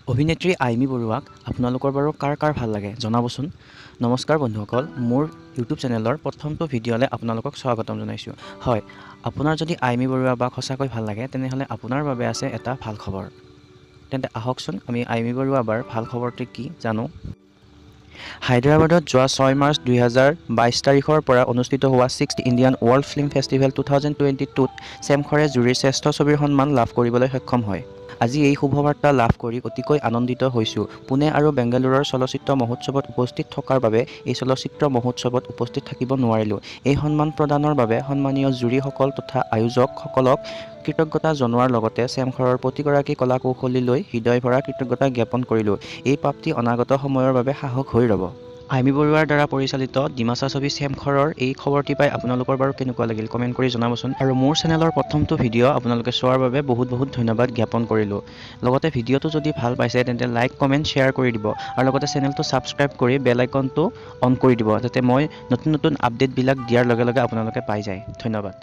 অভিনেত্ৰী আইমি বৰুৱাক আপোনালোকৰ বাৰু কাৰ ভাল লাগে জনাবচোন। নমস্কাৰ বন্ধুসকল, মোৰ ইউটিউব চেনেলৰ প্ৰথমটো ভিডিঅ'লৈ আপোনালোকক স্বাগতম জনাইছোঁ। হয়, আপোনাৰ যদি আইমি বৰুৱা বা সঁচাকৈ ভাল লাগে তেনেহ'লে আপোনাৰ বাবে আছে এটা ভাল খবৰ। তেন্তে আহকচোন আমি আইমি বৰুৱা বাৰ ভাল খবৰটো কি জানো। হায়দৰাবাদত যোৱা 6 মাৰ্চ 2022 তাৰিখৰ পৰা অনুষ্ঠিত হোৱা 6th Indian world film festival 2022ত চেমখৰে জুৰীৰ শ্ৰেষ্ঠ ছবিৰ সন্মান লাভ কৰিবলৈ সক্ষম হয়। আজি এই শুভবাৰ্তা লাভ কৰি অতিকৈ আনন্দিত হৈছোঁ। পুনে আৰু বেংগালুৰুৰ চলচ্চিত্ৰ মহোৎসৱত উপস্থিত থকাৰ বাবে এই চলচ্চিত্ৰ মহোৎসৱত উপস্থিত থাকিব নোৱাৰিলোঁ। এই সন্মান প্ৰদানৰ বাবে সন্মানীয় জুৰীসকল তথা আয়োজকসকলক কৃতজ্ঞতা জনোৱাৰ লগতে চেমখৰৰ প্ৰতিগৰাকী কলা কৌশলীলৈ হৃদয় ভৰা কৃতজ্ঞতা জ্ঞাপন কৰিলোঁ। এই প্ৰাপ্তি অনাগত সময়ৰ বাবে সাহস হৈ ৰ'ব। আইমি বৰুৱাৰ দ্বাৰা পৰিচালিত ডিমাচা ছবি চেমখৰৰ এই খবৰটি পাই আপোনালোকৰ বাৰু কেনেকুৱা লাগিল কমেণ্ট কৰি জনাবচোন। আৰু মোৰ চেনেলৰ প্ৰথমটো ভিডিঅ' আপোনালোকে চোৱাৰ বাবে বহুত ধন্যবাদ জ্ঞাপন কৰিলোঁ। লগতে ভিডিঅ'টো যদি ভাল পাইছে তেন্তে লাইক কমেণ্ট শ্বেয়াৰ কৰি দিব আৰু লগতে চেনেলটো ছাবস্ক্ৰাইব কৰি বেল আইকনটো অন কৰি দিব যাতে মই নতুন আপডেটবিলাক দিয়াৰ লগে লগে আপোনালোকে পাই যায়। ধন্যবাদ।